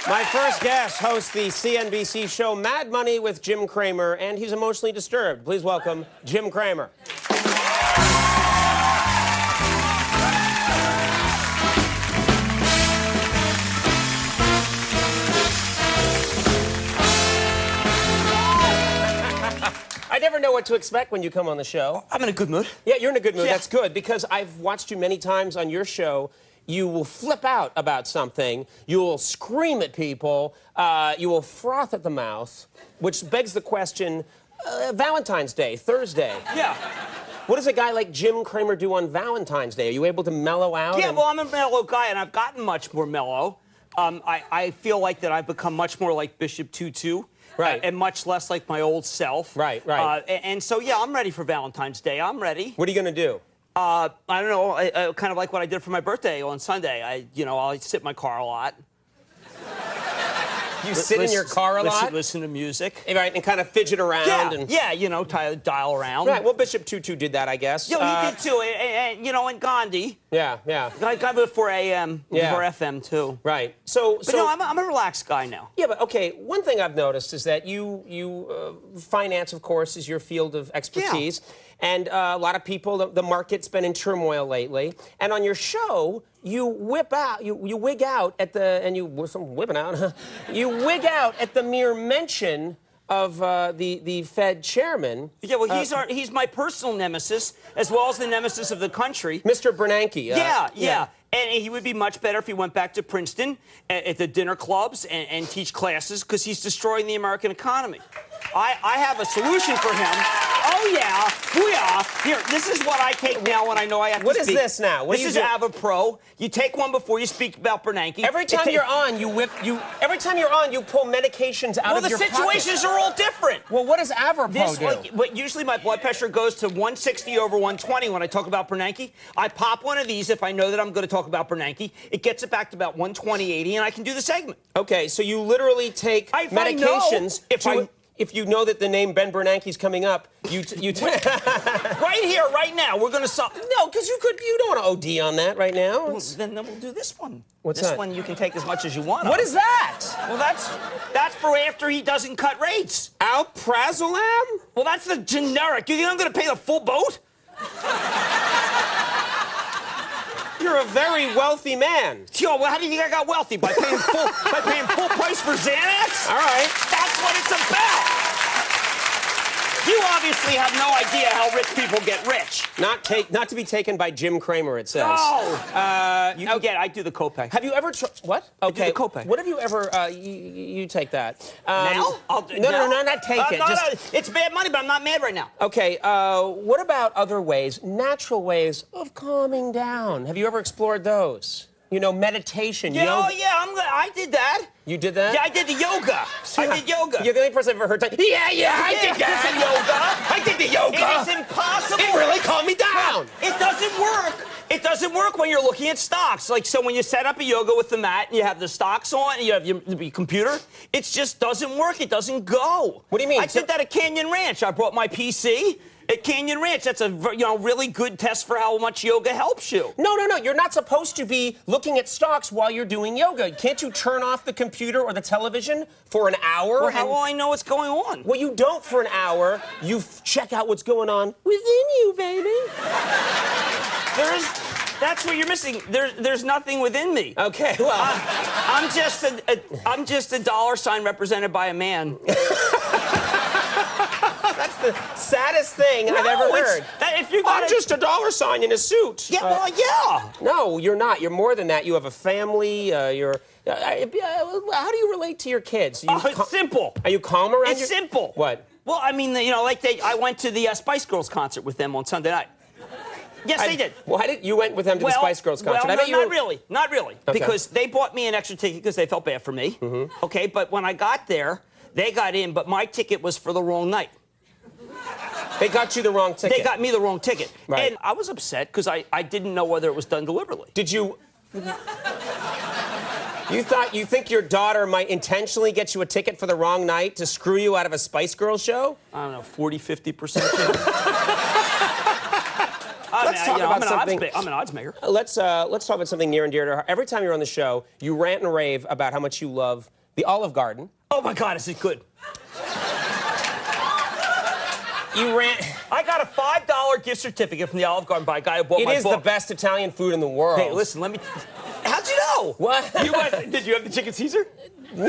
My first guest hosts the CNBC show Mad Money with Jim Cramer, and he's emotionally disturbed. Please welcome Jim Cramer. I never know what to expect when you come on the show. I'm in a good mood. Yeah, you're in a good mood. Yeah. That's good, because I've watched you many times on your show. You will flip out about something. You will scream at people. You will froth at the mouth, which begs the question, Valentine's Day, Thursday. Yeah. What does a guy like Jim Cramer do on Valentine's Day? Are you able to mellow out? Yeah, well, I'm a mellow guy, and I've gotten much more mellow. I feel like that I've become much more like Bishop Tutu. Right. And much less like my old self. Right, right. And so, yeah, I'm ready for Valentine's Day. I'm ready. What are you going to do? I don't know, kind of like what I did for my birthday on Sunday. I'll sit in my car a lot. You sit in your car a lot? Listen to music. Right, and kind of fidget around. Yeah, dial around. Right, well, Bishop Tutu did that, I guess. Yeah, he did too, and Gandhi. Yeah, yeah. I got before AM, before FM too. Right. But no, I'm a relaxed guy now. Yeah, but okay, one thing I've noticed is that you finance, of course, is your field of expertise. Yeah. And a lot of people, the market's been in turmoil lately. And on your show, you wig out at the, and whipping out, you wig out at the mere mention of the Fed chairman. Yeah, well, he's my personal nemesis, as well as the nemesis of the country. Mr. Bernanke. Yeah. And he would be much better if he went back to Princeton at the dinner clubs and teach classes, because he's destroying the American economy. I have a solution for him. Oh, yeah. Booyah. Here, this is what I take now when I know I have to speak. What is this now? This is AvaPro. You take one before you speak about Bernanke. Every time you're on, you pull medications out of your pocket. Well, the situations are all different. Well, what does AvaPro do? But usually my blood pressure goes to 160 over 120 when I talk about Bernanke. I pop one of these if I know that I'm going to talk about Bernanke. It gets it back to about 120/80, and I can do the segment. Okay, so you literally take medications. If you know that the name Ben Bernanke's coming up, you right here, right now, we're going to solve. No, because you don't want to OD on that right now. Well, then we'll do this one. What's that? This one you can take as much as you want. What is that? Well, that's for after he doesn't cut rates. Alprazolam? Well, that's the generic. You think I'm going to pay the full boat? You're a very wealthy man. Yo, well, how do you think I got wealthy? By paying full price for Xanax? All right. That's what it's about. You obviously have no idea how rich people get rich. Not to be taken by Jim Cramer, it says. No. I do the copay. Have you ever what? Okay. I do the copay. What have you ever? You take that. Now? No, not take it. No, it's bad money, but I'm not mad right now. Okay. What about other ways, natural ways of calming down? Have you ever explored those? You know, meditation, yoga. Oh, yeah, I did that. You did that? Yeah, I did the yoga. I did yoga. You're the only person I've ever heard say, I did that. Yoga. I did the yoga. It is impossible. It really calmed me down. It doesn't work. It doesn't work when you're looking at stocks. Like, so when you set up a yoga with the mat and you have the stocks on and you have your computer, it just doesn't work. It doesn't go. What do you mean? I did that at Canyon Ranch. I brought my PC. At Canyon Ranch, that's a really good test for how much yoga helps you. No. You're not supposed to be looking at stocks while you're doing yoga. Can't you turn off the computer or the television for an hour? Well, how will I know what's going on? Well, you don't for an hour. You check out what's going on within you, baby. That's what you're missing. There's nothing within me. Okay, well, I'm just a dollar sign represented by a man. That's the saddest thing I've ever heard. I'm just a dollar sign in a suit. Yeah, yeah. No, you're not. You're more than that. You have a family. How do you relate to your kids? It's simple. Are you calm around? It's simple. What? Well, I mean, I went to the Spice Girls concert with them on Sunday night. Yes, they did. Why you went with them to the Spice Girls concert? Well, not really, okay. Because they bought me an extra ticket because they felt bad for me. Mm-hmm. Okay, but when I got there, they got in, but my ticket was for the wrong night. They got you the wrong ticket. They got me the wrong ticket. Right. And I was upset because I didn't know whether it was done deliberately. Did you... You think your daughter might intentionally get you a ticket for the wrong night to screw you out of a Spice Girls show? I don't know, 40-50% chance. Let's talk about something. I'm an odds maker. Let's talk about something near and dear to her. Every time you're on the show, you rant and rave about how much you love The Olive Garden. Oh my God, is it good? I got a $5 gift certificate from the Olive Garden by a guy who bought my book. It is the best Italian food in the world. Hey, listen, let me... How'd you know? What? Did you have the chicken Caesar? No.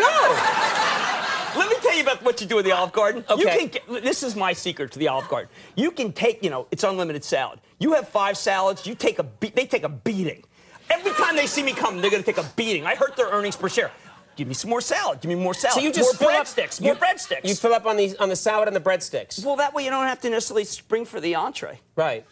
Let me tell you about what you do in the Olive Garden. Okay. This is my secret to the Olive Garden. You can take, it's unlimited salad. You have 5 salads, they take a beating. Every time they see me come, they're going to take a beating. I hurt their earnings per share. Give me some more salad. Give me more salad. So you just more breadsticks. More breadsticks. You fill up on the salad and the breadsticks. Well, that way you don't have to necessarily spring for the entree. Right.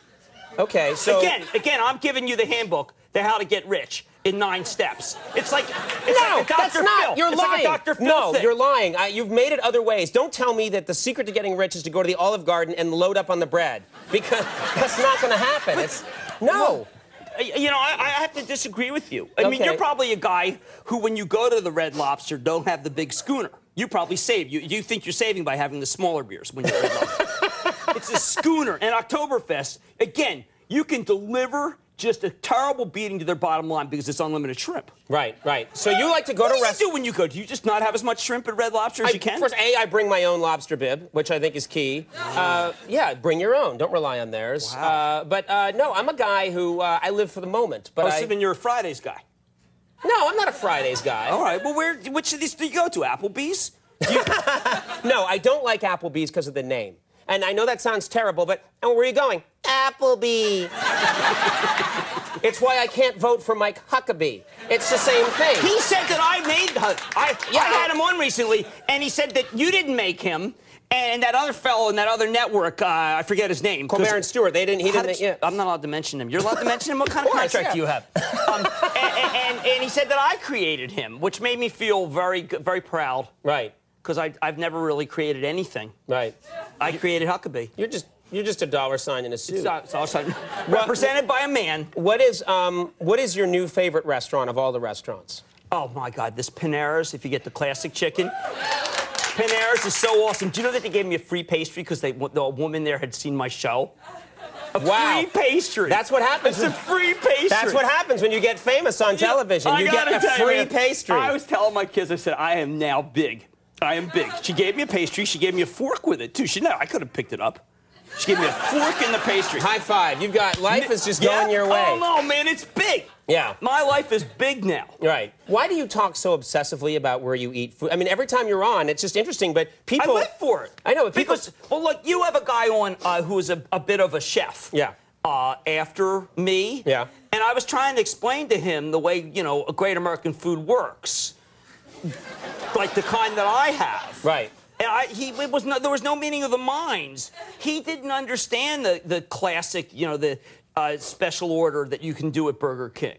Okay. So again, I'm giving you the handbook to how to get rich in 9 steps. It's like no, like a Dr. that's not. Phil. You're it's lying. Like a Dr. Phil no, thing. you're lying. You've made it other ways. Don't tell me that the secret to getting rich is to go to the Olive Garden and load up on the bread, because that's not going to happen. No. I have to disagree with you. I mean, you're probably a guy who, when you go to the Red Lobster, don't have the big schooner. You probably save. You think you're saving by having the smaller beers when you're at Red Lobster. It's a schooner. And Oktoberfest, again, you can deliver just a terrible beating to their bottom line because it's unlimited shrimp. Right. So you like to go to restaurants. What do you do when you go? Do you just not have as much shrimp at Red Lobster as you can? First, I bring my own lobster bib, which I think is key. Yeah, bring your own. Don't rely on theirs. Wow. No, I'm a guy who, I live for the moment. But so then you're a Fridays guy. No, I'm not a Fridays guy. All right, well, which of these do you go to? Applebee's? No, I don't like Applebee's because of the name. And I know that sounds terrible, but where are you going? Applebee. It's why I can't vote for Mike Huckabee. It's the same thing. He said that I had him on recently, and he said that you didn't make him, and that other fellow in that other network, I forget his name. Comer and Stewart. He didn't. Yeah. I'm not allowed to mention him. You're allowed to mention him? What kind of contract do you have? And he said that I created him, which made me feel very, very proud. Right. Because I've never really created anything. Right. I created Huckabee. You're just a dollar sign in a suit. Represented by a man. What is your new favorite restaurant of all the restaurants? Oh my God, this Panera's. If you get the classic chicken, Panera's is so awesome. Do you know that they gave me a free pastry because the woman there had seen my show? Free pastry. That's what happens. It's a free pastry. That's what happens when you get famous on television. You get a free pastry. I was telling my kids, I said, I am now big. I am big. She gave me a pastry. She gave me a fork with it, too. I could have picked it up. She gave me a fork in the pastry. High five. Life is just going your way. Oh, no, man, it's big. Yeah. My life is big now. Right. Why do you talk so obsessively about where you eat food? I mean, every time you're on, it's just interesting, but people... I live for it. I know, but people... Well, look, you have a guy on who is a bit of a chef. Yeah. After me. Yeah. And I was trying to explain to him the way, a great American food works. Like the kind that I have. Right. And there was no meeting of the minds. He didn't understand the classic, the special order that you can do at Burger King.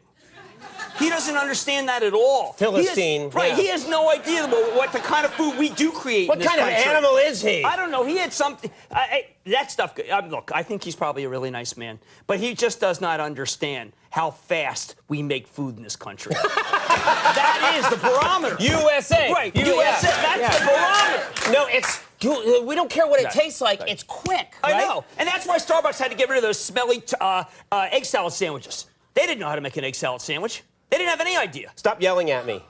He doesn't understand that at all. Philistine. Right. Yeah. He has no idea what the kind of food we do create. What in this kind of country. animal is he? I don't know. He had something. That stuff. Look, I think he's probably a really nice man, but he just does not understand how fast we make food in this country. That is the barometer. USA. Right. USA. That's the barometer. No, we don't care what it tastes like. It's quick. I know. And that's why Starbucks had to get rid of those smelly egg salad sandwiches. They didn't know how to make an egg salad sandwich. They didn't have any idea. Stop yelling at me.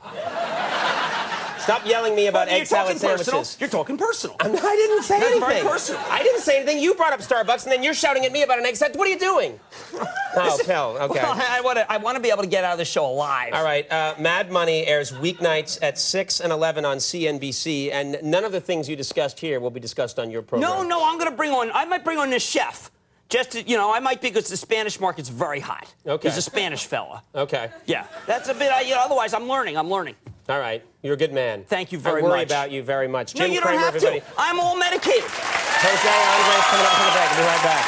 Stop yelling at me about egg salad sandwiches. Personal. You're talking personal. I didn't say anything. Very personal. I didn't say anything. You brought up Starbucks, and then you're shouting at me about an egg salad. What are you doing? Oh, Phil, okay. Well, I want to be able to get out of the show alive. All right. Mad Money airs weeknights at 6 and 11 on CNBC, and none of the things you discussed here will be discussed on your program. No, I might bring on this chef. Just to, I might be because the Spanish market's very hot. Okay. He's a Spanish fella. Okay. Yeah, that's a bit, otherwise I'm learning. All right. You're a good man. Thank you very much. I worry about you very much. No, Jim you Cramer, don't have everybody. to. I'm all medicated. Jose Andres coming up in the break. We'll be right back.